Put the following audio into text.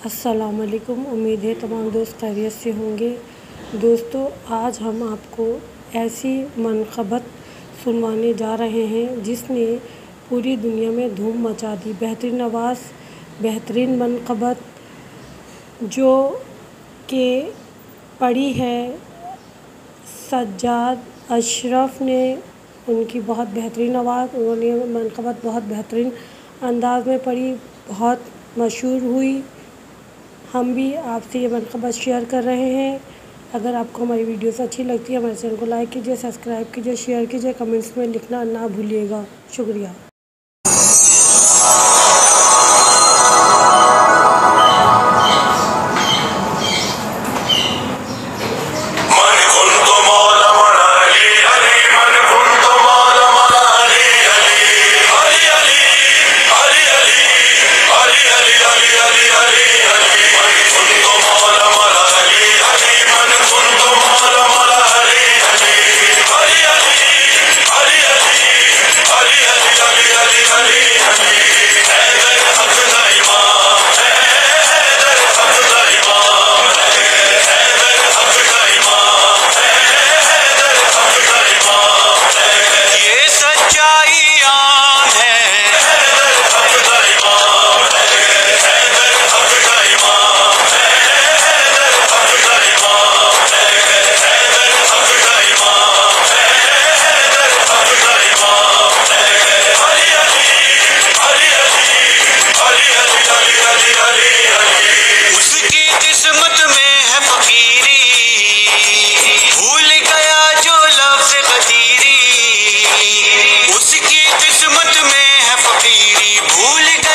अस्सलामुअलैकुम। उम्मीद है तमाम दोस्त खैरियत से होंगे। दोस्तों, आज हम आपको ऐसी मनक़बत सुनवाने जा रहे हैं जिसने पूरी दुनिया में धूम मचा दी। बेहतरीन आवाज़, बेहतरीन मनक़बत जो कि पढ़ी है सज्जाद अशरफ ने। उनकी बहुत बेहतरीन आवाज़, उन्होंने मनक़बत बहुत बेहतरीन अंदाज़ में पढ़ी, बहुत मशहूर हुई। हम भी आपसे ये मनक़बत शेयर कर रहे हैं। अगर आपको हमारी वीडियोस अच्छी लगती है, हमारे चैनल को लाइक कीजिए, सब्सक्राइब कीजिए, शेयर कीजिए, कमेंट्स में लिखना ना भूलिएगा। शुक्रिया। उसकी किस्मत में है फकीरी, भूल गया